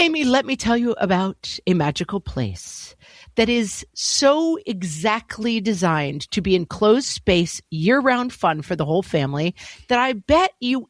Amy, let me tell you about a magical place that is so exactly designed to be enclosed space, year-round fun for the whole family that I bet you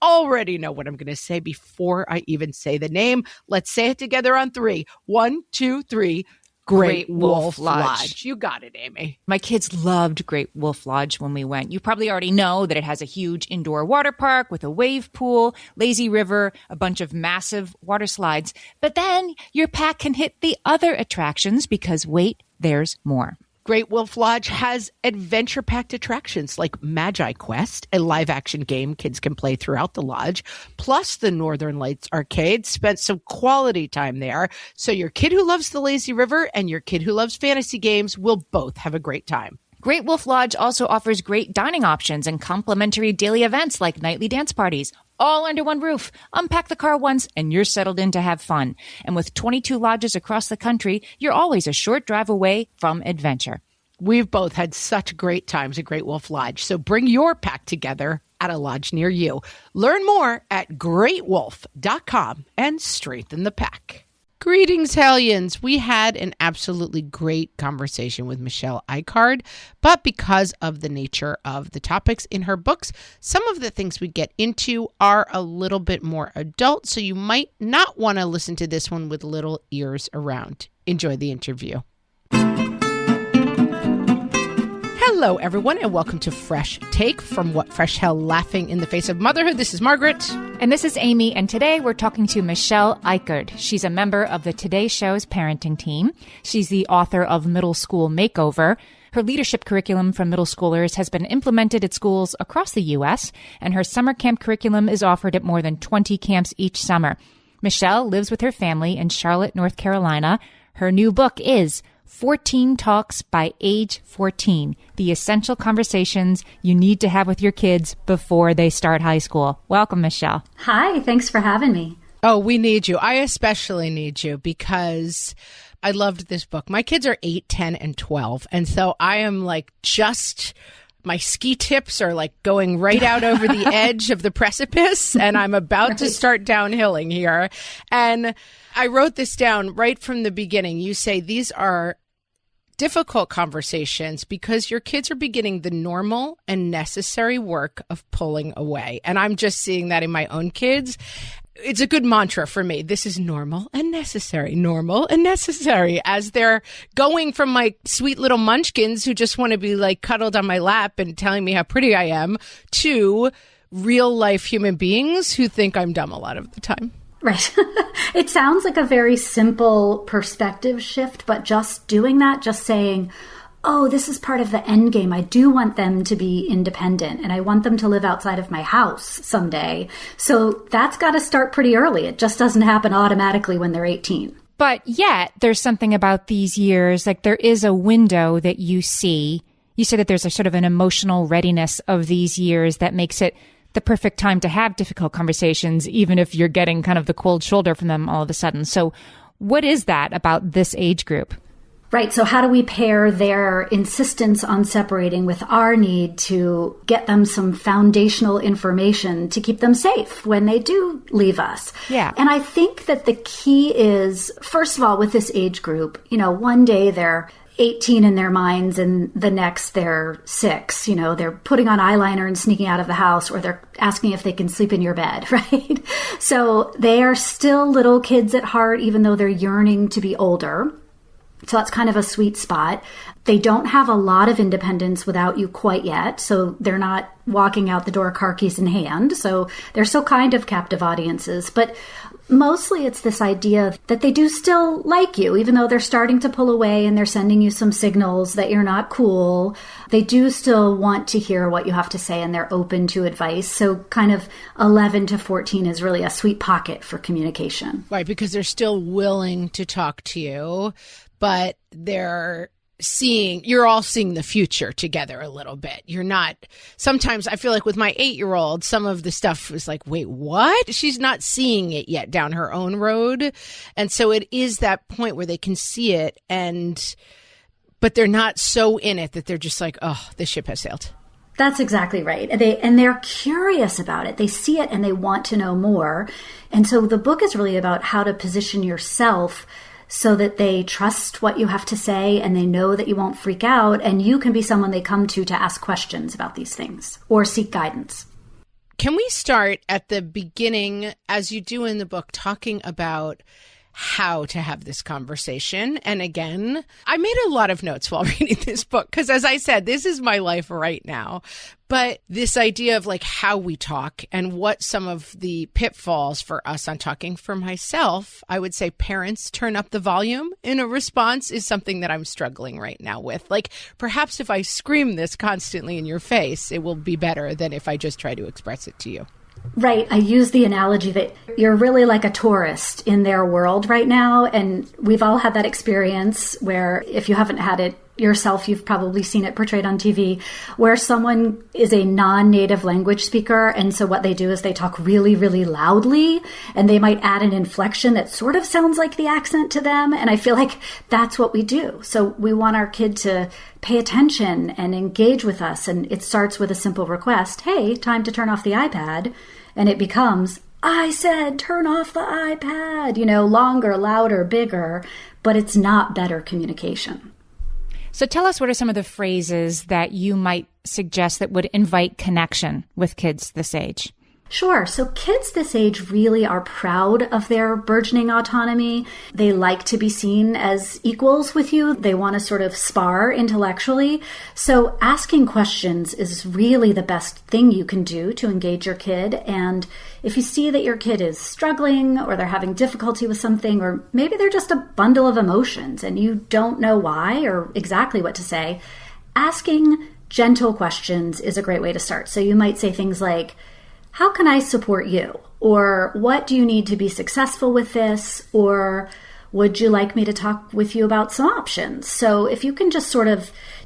already know what I'm going to say before I even say the name. Let's say it together on 3. 1, 2, 3. Great Wolf Lodge. You got it, Amy. My kids loved Great Wolf Lodge when we went. You probably already know that it has a huge indoor water park with a wave pool, lazy river, a bunch of massive water slides. But then your pack can hit the other attractions because, wait, there's more. Great Wolf Lodge has adventure-packed attractions like Magi Quest, a live-action game kids can play throughout the lodge, plus the Northern Lights Arcade. Spent some quality time there, so your kid who loves the lazy river and your kid who loves fantasy games will both have a great time. Great Wolf Lodge also offers great dining options and complimentary daily events like nightly dance parties, all under one roof. Unpack the car once and you're settled in to have fun. And with 22 lodges across the country, you're always a short drive away from adventure. We've both had such great times at Great Wolf Lodge, so bring your pack together at a lodge near you. Learn more at greatwolf.com and strengthen the pack. Greetings, Hellions. We had an absolutely great conversation with Michelle Icard, but because of the nature of the topics in her books, some of the things we get into are a little bit more adult, so you might not want to listen to this one with little ears around. Enjoy the interview. Hello, everyone, and welcome to Fresh Take from What Fresh Hell Laughing in the Face of Motherhood. This is Margaret. And this is Amy, and today we're talking to Michelle Icard. She's a member of the Today Show's parenting team. She's the author of Middle School Makeover. Her leadership curriculum for middle schoolers has been implemented at schools across the U.S., and her summer camp curriculum is offered at more than 20 camps each summer. Michelle lives with her family in Charlotte, North Carolina. Her new book is 14 Talks by Age 14, the essential conversations you need to have with your kids before they start high school. Welcome, Michelle. Hi, thanks for having me. Oh, we need you. I especially need you because I loved this book. My kids are 8, 10, and 12, and so I am like my ski tips are like going right out over the edge of the precipice, and I'm about to start downhilling here. And I wrote this down right from the beginning. You say these are difficult conversations because your kids are beginning the normal and necessary work of pulling away. And I'm just seeing that in my own kids. It's a good mantra for me. This is normal and necessary, as they're going from my sweet little munchkins who just want to be like cuddled on my lap and telling me how pretty I am to real life human beings who think I'm dumb a lot of the time. Right. It sounds like a very simple perspective shift, but just doing that, just saying, oh, this is part of the end game. I do want them to be independent and I want them to live outside of my house someday. So that's got to start pretty early. It just doesn't happen automatically when they're 18. But yet there's something about these years, like there is a window that you see. You say that there's a sort of an emotional readiness of these years that makes it the perfect time to have difficult conversations, even if you're getting kind of the cold shoulder from them all of a sudden. So what is that about this age group? Right. So how do we pair their insistence on separating with our need to get them some foundational information to keep them safe when they do leave us? Yeah. And I think that the key is, first of all, with this age group, one day they're 18 in their minds and the next they're 6. They're putting on eyeliner and sneaking out of the house, or they're asking if they can sleep in your bed, right? So they are still little kids at heart, even though they're yearning to be older. So that's kind of a sweet spot. They don't have a lot of independence without you quite yet. So they're not walking out the door car keys in hand. So they're still kind of captive audiences. But mostly it's this idea that they do still like you, even though they're starting to pull away and they're sending you some signals that you're not cool. They do still want to hear what you have to say and they're open to advice. So kind of 11 to 14 is really a sweet pocket for communication. Right, because they're still willing to talk to you, but you're all seeing the future together a little bit. You're not, sometimes I feel like with my 8-year-old, some of the stuff is like, wait, what? She's not seeing it yet down her own road. And so it is that point where they can see it but they're not so in it that they're just like, oh, the ship has sailed. That's exactly right. They're curious about it. They see it and they want to know more. And so the book is really about how to position yourself so that they trust what you have to say and they know that you won't freak out, and you can be someone they come to ask questions about these things or seek guidance. Can we start at the beginning, as you do in the book, talking about how to have this conversation? And again, I made a lot of notes while reading this book because, as I said, this is my life right now. But this idea of like how we talk and what some of the pitfalls for us on talking, for myself, I would say parents turn up the volume in a response is something that I'm struggling right now with. Like, perhaps if I scream this constantly in your face, it will be better than if I just try to express it to you. Right. I use the analogy that you're really like a tourist in their world right now. And we've all had that experience where, if you haven't had it yourself, you've probably seen it portrayed on TV, where someone is a non-native language speaker. And so what they do is they talk really, really loudly, and they might add an inflection that sort of sounds like the accent to them. And I feel like that's what we do. So we want our kid to pay attention and engage with us. And it starts with a simple request. Hey, time to turn off the iPad. And it becomes, I said, turn off the iPad, longer, louder, bigger, but it's not better communication. So tell us, what are some of the phrases that you might suggest that would invite connection with kids this age? Sure. So kids this age really are proud of their burgeoning autonomy. They like to be seen as equals with you. They want to sort of spar intellectually. So asking questions is really the best thing you can do to engage your kid. And if you see that your kid is struggling, or they're having difficulty with something, or maybe they're just a bundle of emotions and you don't know why or exactly what to say, asking gentle questions is a great way to start. So you might say things like, how can I support you? Or what do you need to be successful with this? Or would you like me to talk with you about some options? So if you can just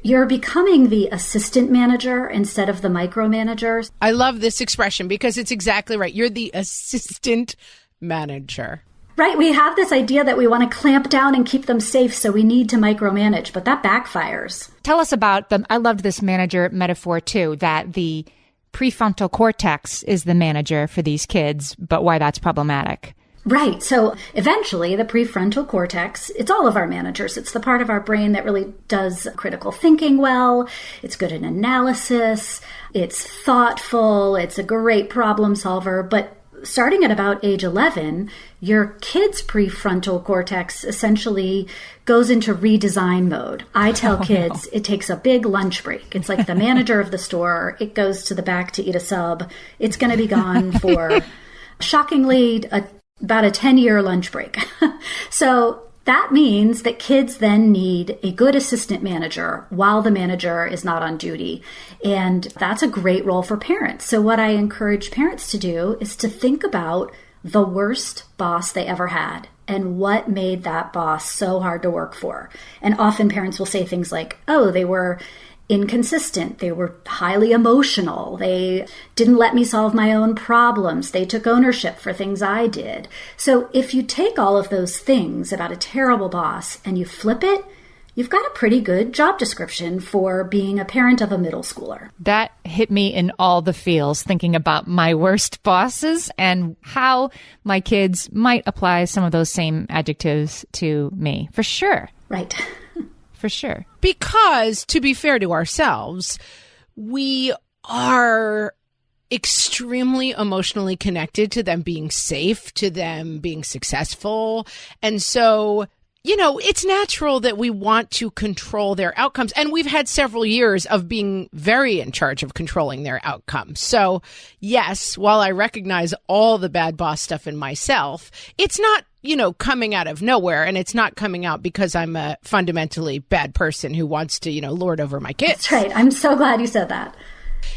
you're becoming the assistant manager instead of the micromanager. I love this expression because it's exactly right. You're the assistant manager. Right. We have this idea that we want to clamp down and keep them safe, so we need to micromanage, but that backfires. Tell us about I loved this manager metaphor too, that the prefrontal cortex is the manager for these kids, but why that's problematic. Right. So eventually the prefrontal cortex, it's all of our managers. It's the part of our brain that really does critical thinking well. It's good at analysis. It's thoughtful. It's a great problem solver. But starting at about age 11, your kid's prefrontal cortex essentially goes into redesign mode. I tell kids it takes a big lunch break. It's like the manager of the store. It goes to the back to eat a sub. It's going to be gone for, shockingly, about a 10-year lunch break. So that means that kids then need a good assistant manager while the manager is not on duty. And that's a great role for parents. So what I encourage parents to do is to think about the worst boss they ever had and what made that boss so hard to work for. And often parents will say things like, oh, they were inconsistent. They were highly emotional. They didn't let me solve my own problems. They took ownership for things I did. So if you take all of those things about a terrible boss and you flip it, you've got a pretty good job description for being a parent of a middle schooler. That hit me in all the feels, thinking about my worst bosses and how my kids might apply some of those same adjectives to me. For sure. Right. For sure. Because, to be fair to ourselves, we are extremely emotionally connected to them being safe, to them being successful. And so, it's natural that we want to control their outcomes. And we've had several years of being very in charge of controlling their outcomes. So, yes, while I recognize all the bad boss stuff in myself, it's not coming out of nowhere, and it's not coming out because I'm a fundamentally bad person who wants to, lord over my kids. That's right. I'm so glad you said that.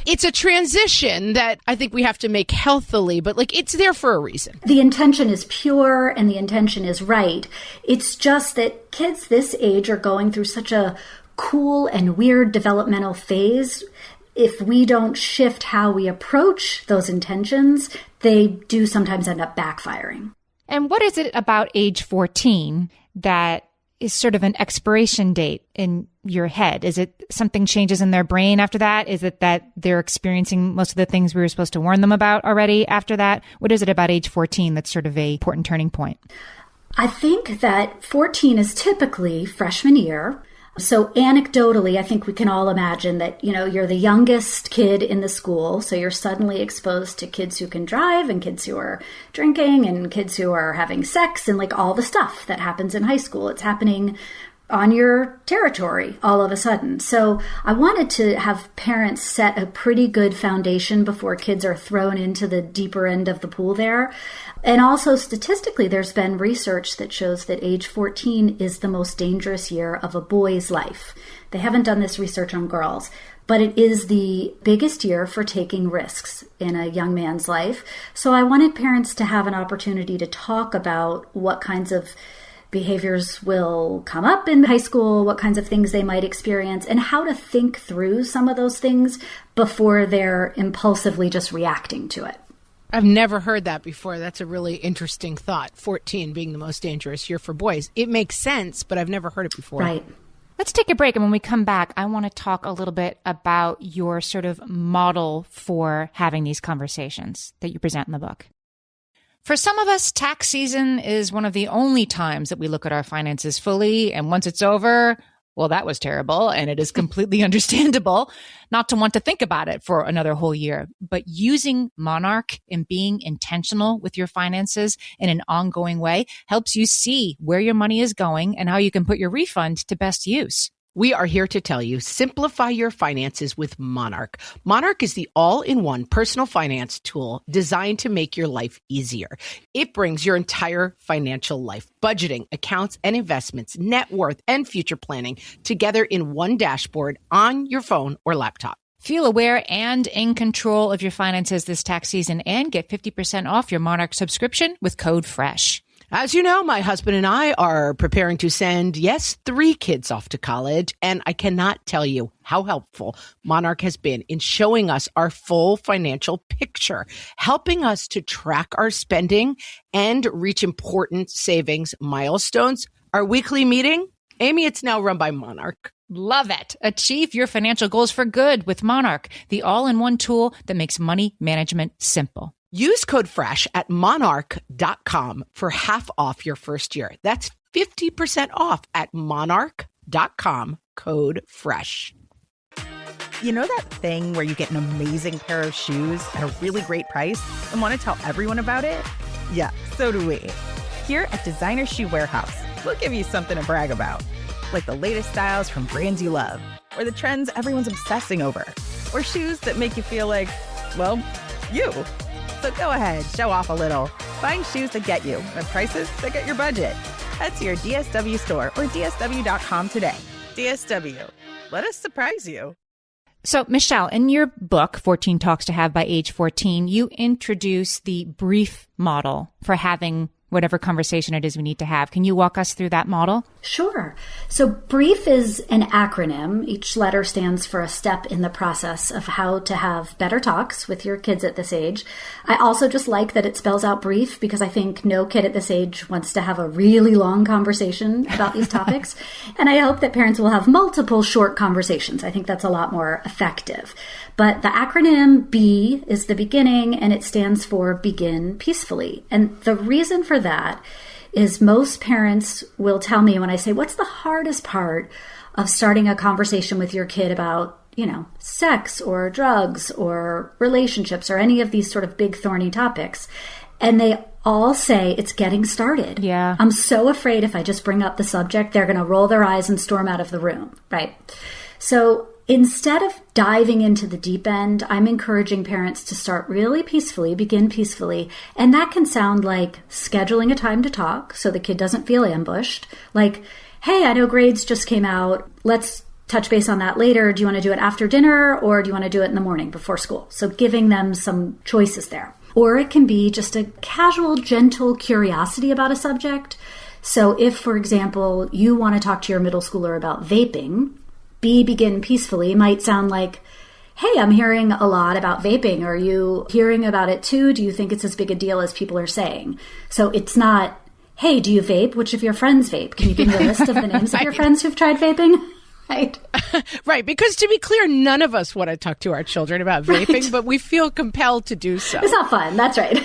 It's a transition that I think we have to make healthily, but it's there for a reason. The intention is pure and the intention is right. It's just that kids this age are going through such a cool and weird developmental phase. If we don't shift how we approach those intentions, they do sometimes end up backfiring. And what is it about age 14 that is sort of an expiration date in your head? Is it something changes in their brain after that? Is it that they're experiencing most of the things we were supposed to warn them about already after that? What is it about age 14 that's sort of a important turning point? I think that 14 is typically freshman year. So anecdotally, I think we can all imagine that, you're the youngest kid in the school. So you're suddenly exposed to kids who can drive and kids who are drinking and kids who are having sex and like all the stuff that happens in high school. It's happening on your territory all of a sudden. So I wanted to have parents set a pretty good foundation before kids are thrown into the deeper end of the pool there. And also statistically, there's been research that shows that age 14 is the most dangerous year of a boy's life. They haven't done this research on girls, but it is the biggest year for taking risks in a young man's life. So I wanted parents to have an opportunity to talk about what kinds of behaviors will come up in high school, what kinds of things they might experience, and how to think through some of those things before they're impulsively just reacting to it. I've never heard that before. That's a really interesting thought, 14 being the most dangerous year for boys. It makes sense, but I've never heard it before. Right. Let's take a break. And when we come back, I want to talk a little bit about your sort of model for having these conversations that you present in the book. For some of us, tax season is one of the only times that we look at our finances fully. And once it's over, well, that was terrible. And it is completely understandable not to want to think about it for another whole year. But using Monarch and being intentional with your finances in an ongoing way helps you see where your money is going and how you can put your refund to best use. We are here to tell you, simplify your finances with Monarch. Monarch is the all-in-one personal finance tool designed to make your life easier. It brings your entire financial life, budgeting, accounts and investments, net worth, and future planning together in one dashboard on your phone or laptop. Feel aware and in control of your finances this tax season and get 50% off your Monarch subscription with code FRESH. As you know, my husband and I are preparing to send, 3 kids off to college, and I cannot tell you how helpful Monarch has been in showing us our full financial picture, helping us to track our spending and reach important savings milestones. Our weekly meeting, Amy, it's now run by Monarch. Love it. Achieve your financial goals for good with Monarch, the all-in-one tool that makes money management simple. Use code FRESH at monarch.com for half off your first year. That's 50% off at monarch.com, code FRESH. You know that thing where you get an amazing pair of shoes at a really great price and want to tell everyone about it? Yeah, so do we. Here at Designer Shoe Warehouse, we'll give you something to brag about, like the latest styles from brands you love, or the trends everyone's obsessing over, or shoes that make you feel like, well, you. So go ahead, show off a little. Find shoes that get you at prices that get your budget. Head to your DSW store or DSW.com today. DSW, let us surprise you. So, Michelle, in your book, 14 Talks to Have by Age 14, you introduce the brief model for having whatever conversation it is we need to have. Can you walk us through that model? Sure. So BRIEF is an acronym. Each letter stands for a step in the process of how to have better talks with your kids at this age. I also just like that it spells out brief because I think no kid at this age wants to have a really long conversation about these topics. And I hope that parents will have multiple short conversations. I think that's a lot more effective. But the acronym B is the beginning, and it stands for Begin Peacefully. And the reason for that is most parents will tell me when I say, what's the hardest part of starting a conversation with your kid about, sex or drugs or relationships or any of these sort of big thorny topics? And they all say it's getting started. Yeah. I'm so afraid if I just bring up the subject, they're going to roll their eyes and storm out of the room, right? So instead of diving into the deep end, I'm encouraging parents to start really peacefully, begin peacefully. And that can sound like scheduling a time to talk so the kid doesn't feel ambushed. Like, hey, I know grades just came out. Let's touch base on that later. Do you want to do it after dinner or do you want to do it in the morning before school? So giving them some choices there. Or it can be just a casual, gentle curiosity about a subject. So if, for example, you want to talk to your middle schooler about vaping, begin peacefully might sound like, hey, I'm hearing a lot about vaping. Are you hearing about it too? Do you think it's as big a deal as people are saying? So it's not, hey, do you vape? Which of your friends vape? Can you give me a list of the names of your friends who've tried vaping? Right. Right. Because to be clear, none of us want to talk to our children about vaping, but we feel compelled to do so. It's not fun. That's right.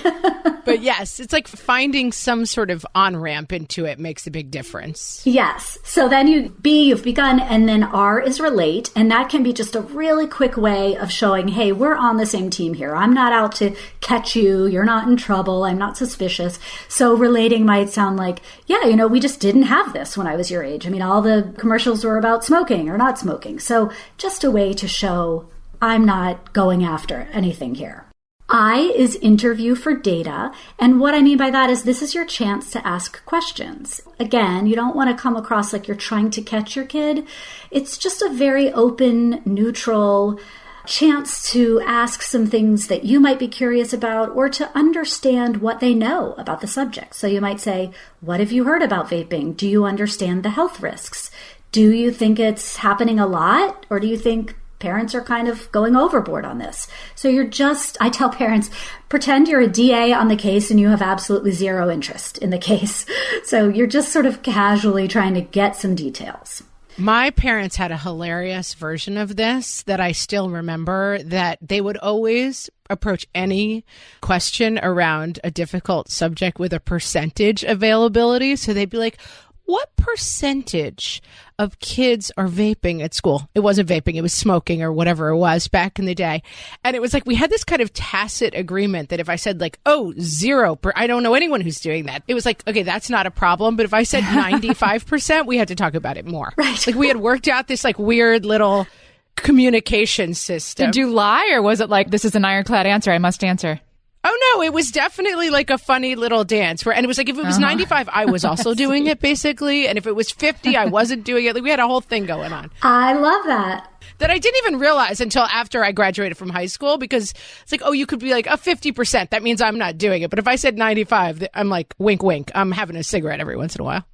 But yes, it's like finding some sort of on-ramp into it makes a big difference. Yes. So then you've begun, and then R is relate. And that can be just a really quick way of showing, hey, we're on the same team here. I'm not out to catch you. You're not in trouble. I'm not suspicious. So relating might sound like, yeah, we just didn't have this when I was your age. I mean, all the commercials were about smoking or not smoking. So just a way to show I'm not going after anything here. I is interview for data. And what I mean by that is this is your chance to ask questions. Again, you don't want to come across like you're trying to catch your kid. It's just a very open, neutral chance to ask some things that you might be curious about or to understand what they know about the subject. So you might say, what have you heard about vaping? Do you understand the health risks? Do you think it's happening a lot? Or do you think parents are kind of going overboard on this? So I tell parents, pretend you're a DA on the case and you have absolutely zero interest in the case. So you're just sort of casually trying to get some details. My parents had a hilarious version of this that I still remember, that they would always approach any question around a difficult subject with a percentage availability. So they'd be like, what percentage of kids are vaping at school? It wasn't vaping, it was smoking or whatever it was back in the day. And it was like we had this kind of tacit agreement that if I said like, 0, I don't know anyone who's doing that. It was like, okay, that's not a problem. But if I said 95%, we had to talk about it more. Right. Like we had worked out this like weird little communication system. Did you lie, or was it like, this is an ironclad answer, I must answer? Oh, no, it was definitely like a funny little dance and it was like, if it was 95, I was also doing it basically. And if it was 50, I wasn't doing it. Like, we had a whole thing going on. I love that. That I didn't even realize until after I graduated from high school, because it's like, you could be like a 50%. That means I'm not doing it. But if I said 95, I'm like, wink, wink. I'm having a cigarette every once in a while.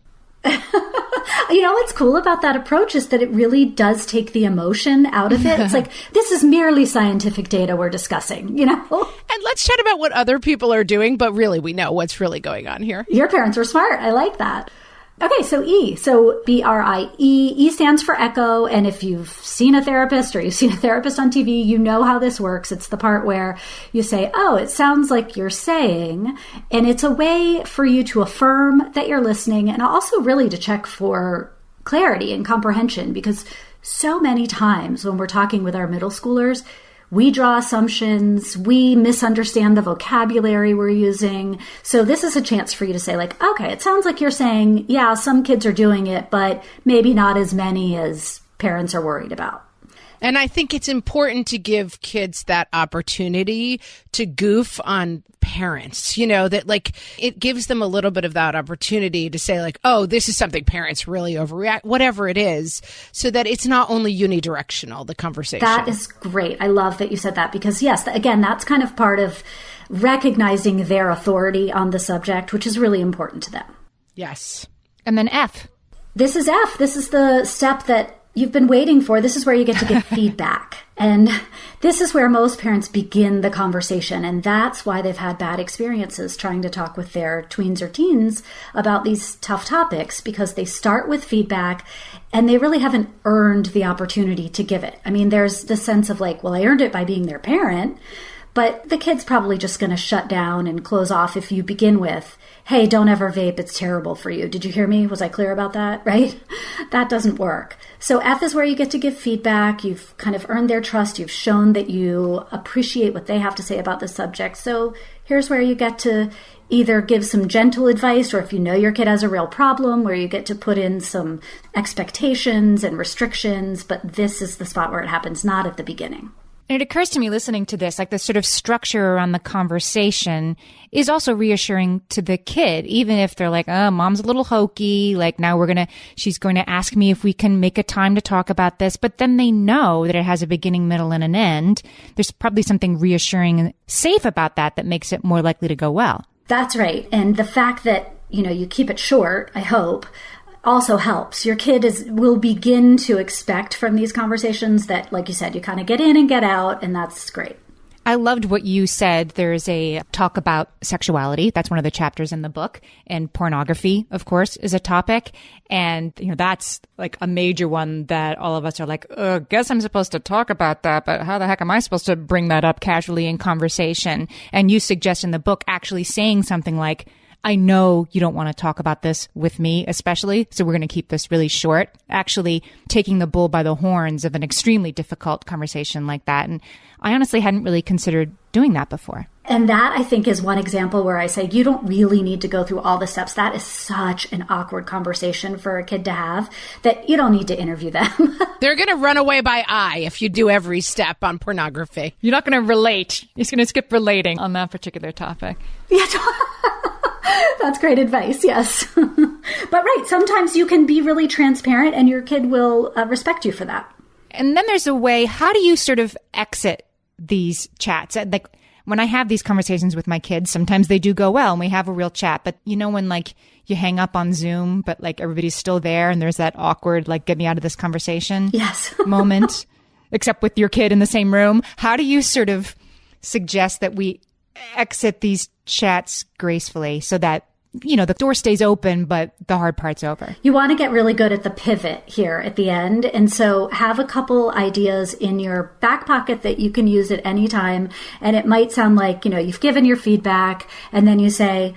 What's cool about that approach is that it really does take the emotion out of it. It's like, this is merely scientific data we're discussing, And let's chat about what other people are doing, but really we know what's really going on here. Your parents were smart. I like that. Okay, so E. So BRIE. E stands for echo. And if you've seen a therapist or you've seen a therapist on TV, you know how this works. It's the part where you say, it sounds like you're saying. And it's a way for you to affirm that you're listening, and also really to check for clarity and comprehension, because so many times when we're talking with our middle schoolers, we draw assumptions, we misunderstand the vocabulary we're using. So this is a chance for you to say like, okay, it sounds like you're saying, yeah, some kids are doing it, but maybe not as many as parents are worried about. And I think it's important to give kids that opportunity to goof on parents, that like it gives them a little bit of that opportunity to say like, this is something parents really overreact, whatever it is, so that it's not only unidirectional, the conversation. That is great. I love that you said that, because yes, again, that's kind of part of recognizing their authority on the subject, which is really important to them. Yes. And then F. This is F. This is the step that you've been waiting for. This is where you get to get feedback. And this is where most parents begin the conversation. And that's why they've had bad experiences trying to talk with their tweens or teens about these tough topics, because they start with feedback and they really haven't earned the opportunity to give it. I mean, there's the sense of like, well, I earned it by being their parent, but the kid's probably just going to shut down and close off if you begin with, hey, don't ever vape, it's terrible for you. Did you hear me? Was I clear about that? Right? That doesn't work. So F is where you get to give feedback. You've kind of earned their trust. You've shown that you appreciate what they have to say about the subject. So here's where you get to either give some gentle advice, or if you know your kid has a real problem, where you get to put in some expectations and restrictions. But this is the spot where it happens, not at the beginning. And it occurs to me listening to this, like the sort of structure around the conversation is also reassuring to the kid, even if they're like, mom's a little hokey. Like now she's going to ask me if we can make a time to talk about this. But then they know that it has a beginning, middle, and an end. There's probably something reassuring and safe about that makes it more likely to go well. That's right. And the fact that, you keep it short, I hope, also helps. Your kid will begin to expect from these conversations that, like you said, you kind of get in and get out, and that's great. I loved what you said. There's a talk about sexuality. That's one of the chapters in the book. And pornography, of course, is a topic. And, that's like a major one that all of us are like, guess I'm supposed to talk about that, but how the heck am I supposed to bring that up casually in conversation? And you suggest in the book actually saying something like, I know you don't want to talk about this with me, especially, so we're going to keep this really short. Actually taking the bull by the horns of an extremely difficult conversation like that. And I honestly hadn't really considered doing that before. And that, I think, is one example where I say you don't really need to go through all the steps. That is such an awkward conversation for a kid to have that you don't need to interview them. They're going to run away by eye if you do every step on pornography. You're not going to relate. You're going to skip relating on that particular topic. Yeah, that's great advice, yes. But right, sometimes you can be really transparent and your kid will respect you for that. And then there's a way, how do you sort of exit these chats? Like when I have these conversations with my kids, sometimes they do go well and we have a real chat. But when like you hang up on Zoom, but like everybody's still there and there's that awkward, like, get me out of this conversation moment, except with your kid in the same room. How do you sort of suggest that we exit these chats gracefully so that the door stays open, but the hard part's over? You want to get really good at the pivot here at the end. And so have a couple ideas in your back pocket that you can use at any time. And it might sound like, you've given your feedback and then you say,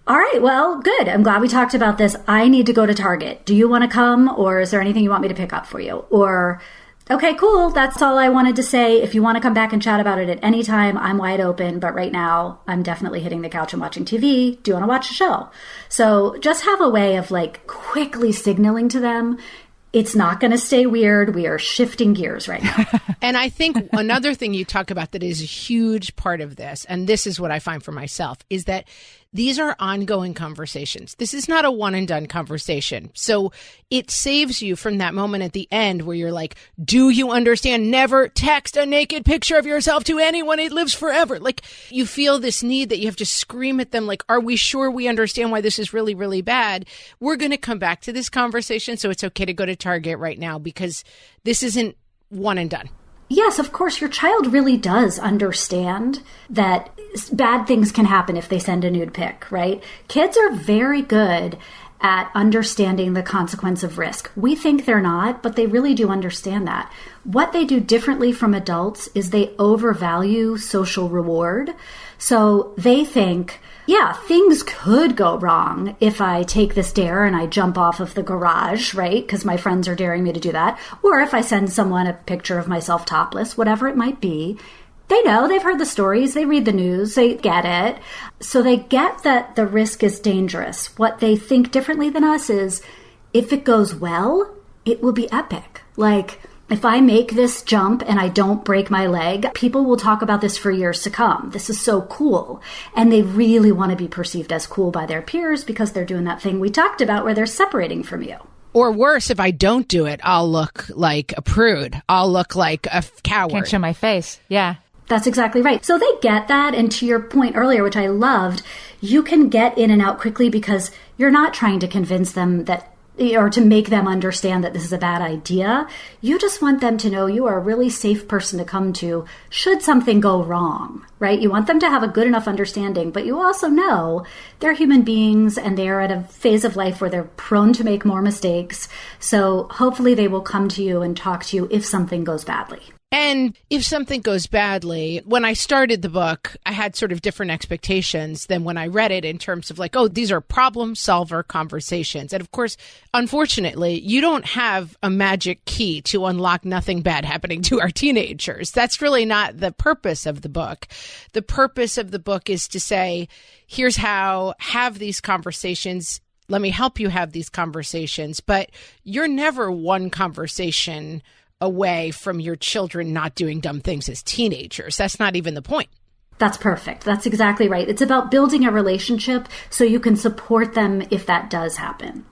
all right, well, good. I'm glad we talked about this. I need to go to Target. Do you want to come? Or is there anything you want me to pick up for you? Or, okay, cool. That's all I wanted to say. If you want to come back and chat about it at any time, I'm wide open. But right now, I'm definitely hitting the couch and watching TV. Do you want to watch a show? So just have a way of like quickly signaling to them, it's not going to stay weird. We are shifting gears right now. And I think another thing you talk about that is a huge part of this, and this is what I find for myself, is that these are ongoing conversations. This is not a one and done conversation. So it saves you from that moment at the end where you're like, do you understand? Never text a naked picture of yourself to anyone. It lives forever. Like you feel this need that you have to scream at them. Like, are we sure we understand why this is really, really bad? We're going to come back to this conversation. So it's okay to go to Target right now because this isn't one and done. Yes, of course, your child really does understand that bad things can happen if they send a nude pic, right? Kids are very good at understanding the consequence of risk. We think they're not, but they really do understand that. What they do differently from adults is they overvalue social reward. So they think, yeah, things could go wrong if I take this dare and I jump off of the garage, right? Because my friends are daring me to do that. Or if I send someone a picture of myself topless, whatever it might be. They know, they've heard the stories, they read the news, they get it. So they get that the risk is dangerous. What they think differently than us is, if it goes well, it will be epic. Like, if I make this jump and I don't break my leg, people will talk about this for years to come. This is so cool. And they really want to be perceived as cool by their peers because they're doing that thing we talked about where they're separating from you. Or worse, if I don't do it, I'll look like a prude. I'll look like a coward. Can't show my face. Yeah. That's exactly right. So they get that. And to your point earlier, which I loved, you can get in and out quickly because you're not trying to convince them that, or to make them understand that this is a bad idea. You just want them to know you are a really safe person to come to should something go wrong, right? You want them to have a good enough understanding, but you also know they're human beings and they're at a phase of life where they're prone to make more mistakes. So hopefully they will come to you and talk to you if something goes badly. And if something goes badly, when I started the book, I had sort of different expectations than when I read it in terms of like, oh, these are problem solver conversations. And of course, unfortunately, you don't have a magic key to unlock nothing bad happening to our teenagers. That's really not the purpose of the book. The purpose of the book is to say, here's how, have these conversations. Let me help you have these conversations. But you're never one conversation away from your children not doing dumb things as teenagers. That's not even the point. That's perfect. That's exactly right. It's about building a relationship so you can support them if that does happen.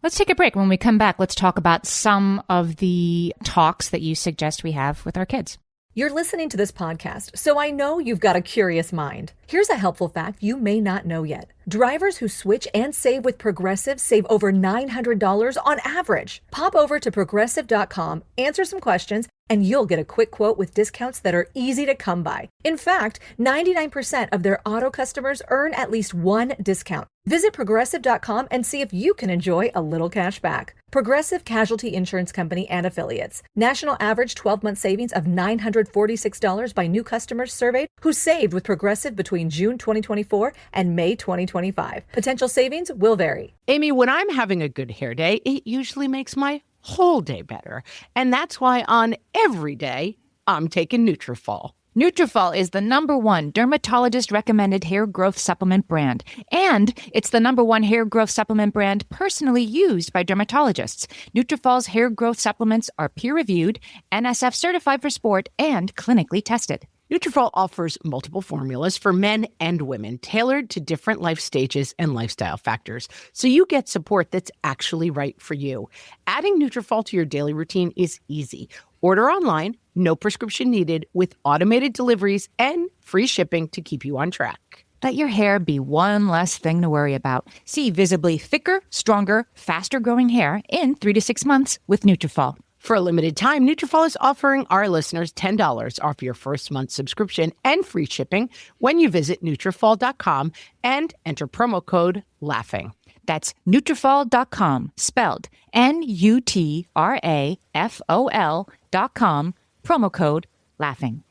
Let's take a break. When we come back, let's talk about some of the talks that you suggest we have with our kids. You're listening to this podcast, so I know you've got a curious mind. Here's a helpful fact you may not know yet. Drivers who switch and save with Progressive save over $900 on average. Pop over to Progressive.com, answer some questions, And you'll get a quick quote with discounts that are easy to come by. In fact, 99% of their auto customers earn at least one discount. Visit Progressive.com and see if you can enjoy a little cash back. Progressive Casualty Insurance Company and Affiliates. National average 12-month savings of $946 by new customers surveyed who saved with Progressive between June 2024 and May 2025. Potential savings will vary. Amy, when I'm having a good hair day, it usually makes my whole day better. And that's why on every day, I'm taking Nutrafol. Nutrafol is the #1 dermatologist-recommended hair growth supplement brand. And it's the #1 hair growth supplement brand personally used by dermatologists. Nutrafol's hair growth supplements are peer-reviewed, NSF certified for sport, and clinically tested. Nutrafol offers multiple formulas for men and women, tailored to different life stages and lifestyle factors, so you get support that's actually right for you. Adding Nutrafol to your daily routine is easy. Order online, no prescription needed, with automated deliveries and free shipping to keep you on track. Let your hair be one less thing to worry about. See visibly thicker, stronger, faster-growing hair in 3 to 6 months with Nutrafol. For a limited time, Nutrafol is offering our listeners $10 off your first month subscription and free shipping when you visit Nutrafol.com and enter promo code LAUGHING. That's Nutrafol.com, spelled Nutrafol.com, promo code LAUGHING.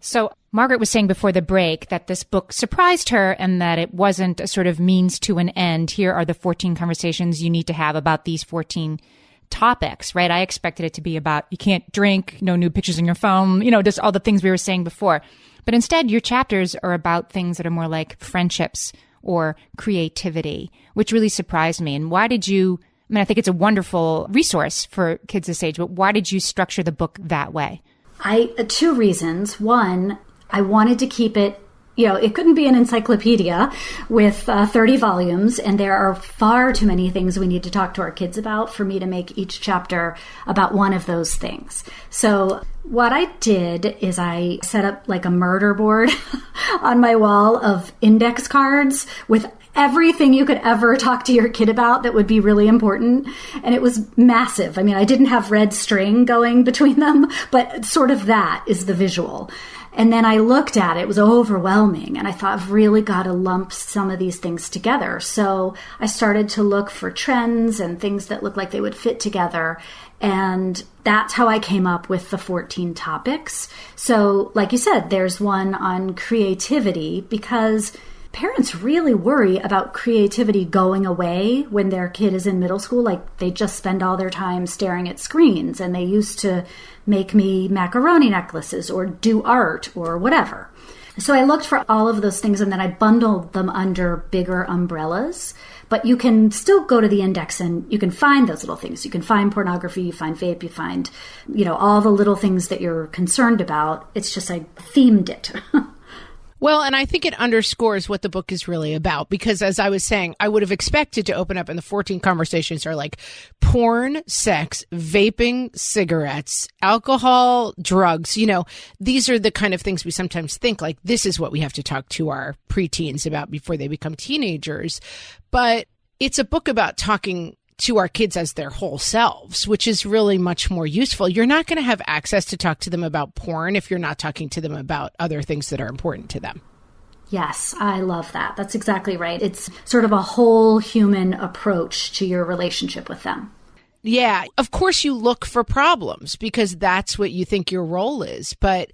So Margaret was saying before the break that this book surprised her and that it wasn't a sort of means to an end. Here are the 14 conversations you need to have about these 14 topics, right? I expected it to be about you can't drink, no nude pictures on your phone, just all the things we were saying before. But instead, your chapters are about things that are more like friendships or creativity, which really surprised me. And why did you, I think it's a wonderful resource for kids this age, but why did you structure the book that way? Two reasons. One, I wanted to keep it, it couldn't be an encyclopedia with 30 volumes, and there are far too many things we need to talk to our kids about for me to make each chapter about one of those things. So what I did is I set up like a murder board on my wall of index cards with everything you could ever talk to your kid about that would be really important. And it was massive. I didn't have red string going between them, but sort of that is the visual. And then I looked at it, it was overwhelming, and I thought I've really got to lump some of these things together. So I started to look for trends and things that looked like they would fit together. And that's how I came up with the 14 topics. So like you said, there's one on creativity, because parents really worry about creativity going away when their kid is in middle school. Like, they just spend all their time staring at screens, and they used to make me macaroni necklaces or do art or whatever. So I looked for all of those things, and then I bundled them under bigger umbrellas. But you can still go to the index and you can find those little things. You can find pornography, you find vape, you find, all the little things that you're concerned about. It's just I themed it. Well, and I think it underscores what the book is really about, because as I was saying, I would have expected to open up and the 14 conversations are like porn, sex, vaping, cigarettes, alcohol, drugs. These are the kind of things we sometimes think like this is what we have to talk to our preteens about before they become teenagers. But it's a book about talking to our kids as their whole selves, which is really much more useful. You're not going to have access to talk to them about porn if you're not talking to them about other things that are important to them. Yes, I love that. That's exactly right. It's sort of a whole human approach to your relationship with them. Yeah, of course you look for problems because that's what you think your role is, but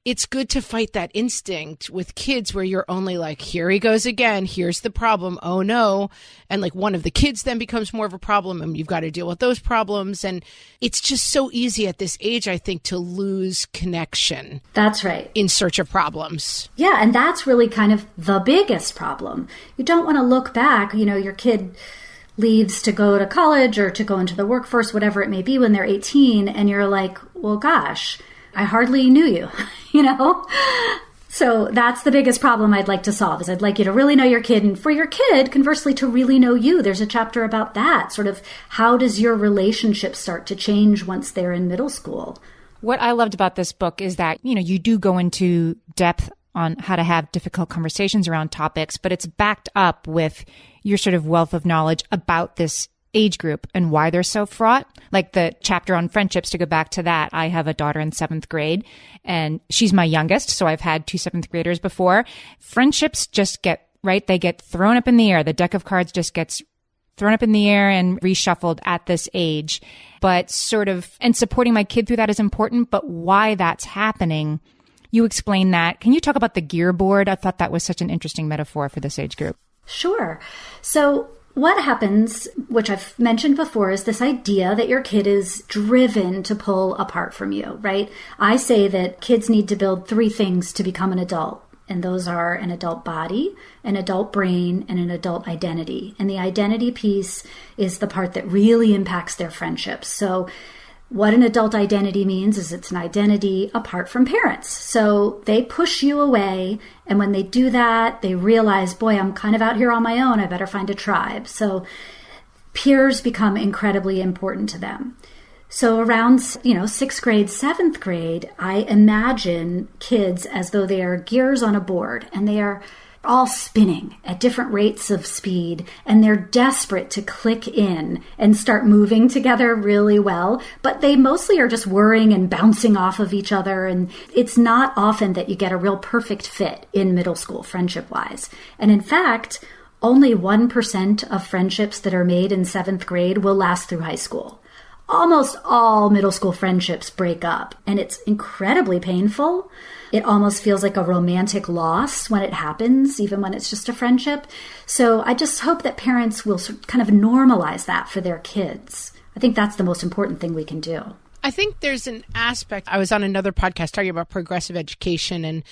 it's good to fight that instinct with kids where you're only like, here he goes again, here's the problem, oh no. And like one of the kids then becomes more of a problem and you've got to deal with those problems. And it's just so easy at this age, I think, to lose connection. That's right. In search of problems. Yeah, and that's really kind of the biggest problem. You don't want to look back, your kid leaves to go to college or to go into the workforce, whatever it may be, when they're 18, and you're like, well, gosh, I hardly knew you, So that's the biggest problem I'd like to solve, is I'd like you to really know your kid, and for your kid, conversely, to really know you. There's a chapter about that, sort of how does your relationship start to change once they're in middle school? What I loved about this book is that, you do go into depth on how to have difficult conversations around topics, but it's backed up with your sort of wealth of knowledge about this age group and why they're so fraught. Like the chapter on friendships, to go back to that, I have a daughter in 7th grade and she's my youngest. So I've had 2 7th graders before. Friendships just get, right? They get thrown up in the air. The deck of cards just gets thrown up in the air and reshuffled at this age. But sort of, and supporting my kid through that is important, but why that's happening, you explain that. Can you talk about the gear board? I thought that was such an interesting metaphor for this age group. Sure. So what happens, which I've mentioned before, is this idea that your kid is driven to pull apart from you, right? I say that kids need to build 3 things to become an adult. And those are an adult body, an adult brain, and an adult identity. And the identity piece is the part that really impacts their friendships. So what an adult identity means is it's an identity apart from parents. So they push you away. And when they do that, they realize, boy, I'm kind of out here on my own. I better find a tribe. So peers become incredibly important to them. So around, 6th grade, 7th grade, I imagine kids as though they are gears on a board and they are all spinning at different rates of speed and they're desperate to click in and start moving together really well, but they mostly are just whirring and bouncing off of each other. And it's not often that you get a real perfect fit in middle school friendship-wise. And in fact, only 1% of friendships that are made in 7th grade will last through high school. Almost all middle school friendships break up, and it's incredibly painful. It almost feels like a romantic loss when it happens, even when it's just a friendship. So I just hope that parents will kind of normalize that for their kids. I think that's the most important thing we can do. I think there's an aspect. I was on another podcast talking about progressive education, and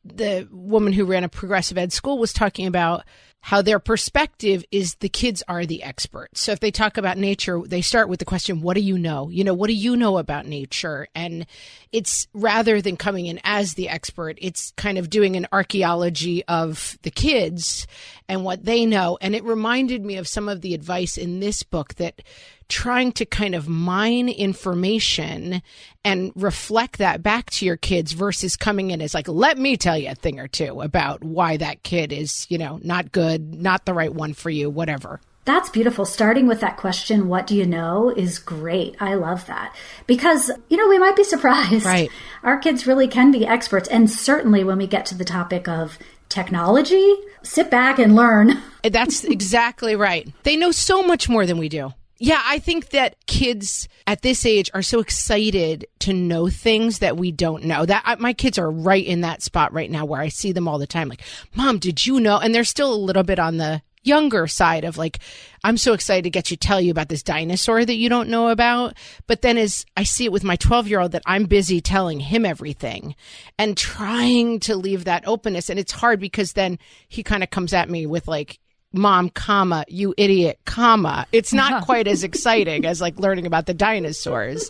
the woman who ran a progressive ed school was talking about how their perspective is the kids are the experts. So if they talk about nature, they start with the question, what do you know? What do you know about nature? And it's rather than coming in as the expert, it's kind of doing an archaeology of the kids and what they know. And it reminded me of some of the advice in this book, that trying to kind of mine information and reflect that back to your kids versus coming in as like, let me tell you a thing or two about why that kid is, not good, not the right one for you, whatever. That's beautiful. Starting with that question, what do you know, is great. I love that. Because, we might be surprised. Right. Our kids really can be experts. And certainly when we get to the topic of technology, sit back and learn. That's exactly right. They know so much more than we do. Yeah, I think that kids at this age are so excited to know things that we don't know. My kids are right in that spot right now where I see them all the time. Like, Mom, did you know? And they're still a little bit on the younger side of like, I'm so excited to tell you about this dinosaur that you don't know about. But then as I see it with my 12-year-old, that I'm busy telling him everything and trying to leave that openness. And it's hard because then he kind of comes at me with like, Mom, comma, you idiot, comma. It's not quite as exciting as like learning about the dinosaurs,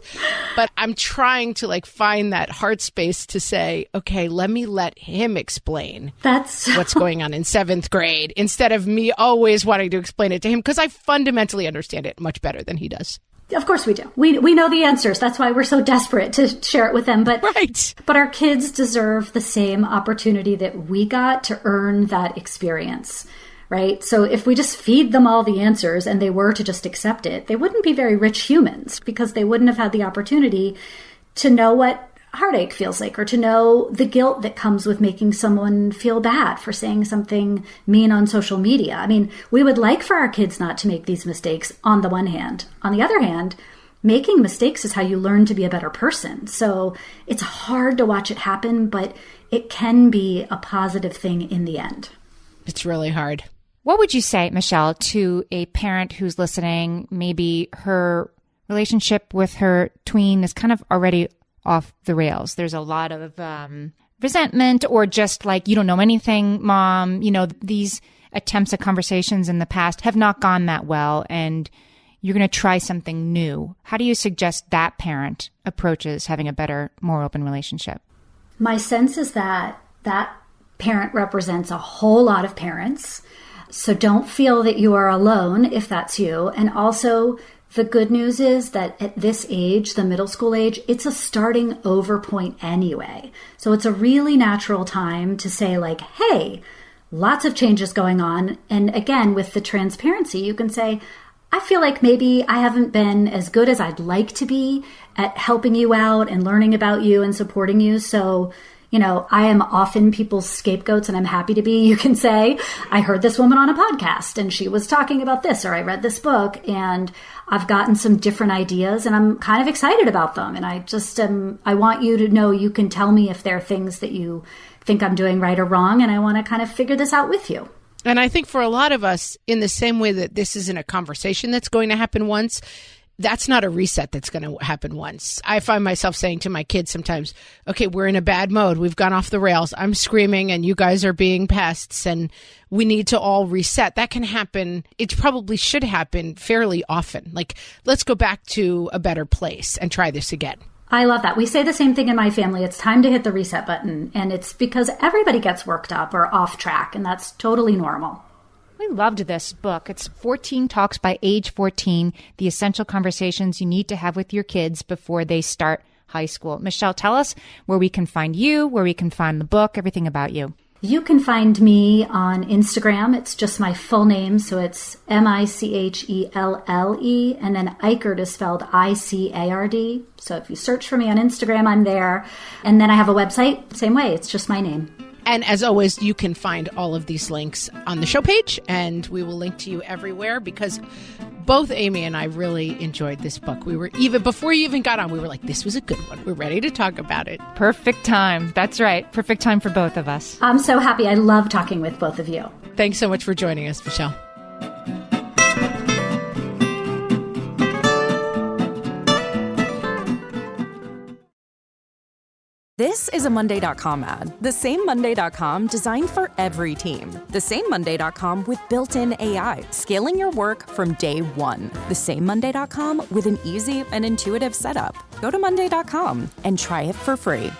but I'm trying to like find that heart space to say, okay, let him explain what's going on in 7th grade instead of me always wanting to explain it to him, because I fundamentally understand it much better than he does. Of course we do. We know the answers. That's why we're so desperate to share it with them. But right. But our kids deserve the same opportunity that we got to earn that experience. Right? So if we just feed them all the answers and they were to just accept it, they wouldn't be very rich humans, because they wouldn't have had the opportunity to know what heartache feels like, or to know the guilt that comes with making someone feel bad for saying something mean on social media. I mean, we would like for our kids not to make these mistakes on the one hand. On the other hand, making mistakes is how you learn to be a better person. So it's hard to watch it happen, but it can be a positive thing in the end. It's really hard. What would you say, Michelle, to a parent who's listening? Maybe her relationship with her tween is kind of already off the rails. There's a lot of resentment, or just like, you don't know anything, Mom. These attempts at conversations in the past have not gone that well, and you're going to try something new. How do you suggest that parent approaches having a better, more open relationship? My sense is that parent represents a whole lot of parents. So don't feel that you are alone if that's you. And also, the good news is that at this age, the middle school age, it's a starting over point anyway. So it's a really natural time to say like, hey, lots of changes going on. And again, with the transparency, you can say, I feel like maybe I haven't been as good as I'd like to be at helping you out and learning about you and supporting you. So, I am often people's scapegoats, and I'm happy to be. You can say, I heard this woman on a podcast and she was talking about this, or I read this book and I've gotten some different ideas and I'm kind of excited about them. And I want you to know you can tell me if there are things that you think I'm doing right or wrong. And I want to kind of figure this out with you. And I think for a lot of us, in the same way that this isn't a conversation that's going to happen once, that's not a reset that's going to happen once. I find myself saying to my kids sometimes, okay, we're in a bad mode. We've gone off the rails. I'm screaming and you guys are being pests and we need to all reset. That can happen. It probably should happen fairly often. Like, let's go back to a better place and try this again. I love that. We say the same thing in my family. It's time to hit the reset button. And it's because everybody gets worked up or off track, and that's totally normal. We loved this book. It's 14 Talks by Age 14, the essential conversations you need to have with your kids before they start high school. Michelle, tell us where we can find you, where we can find the book, everything about you. You can find me on Instagram. It's just my full name. So it's Michelle, and then Icard is spelled Icard. So if you search for me on Instagram, I'm there. And then I have a website, same way. It's just my name. And as always, you can find all of these links on the show page, and we will link to you everywhere because both Amy and I really enjoyed this book. We were before you even got on, we were like, this was a good one. We're ready to talk about it. Perfect time. That's right. Perfect time for both of us. I'm so happy. I love talking with both of you. Thanks so much for joining us, Michelle. This is a Monday.com ad. The same Monday.com designed for every team. The same Monday.com with built-in AI, scaling your work from day one. The same Monday.com with an easy and intuitive setup. Go to Monday.com and try it for free.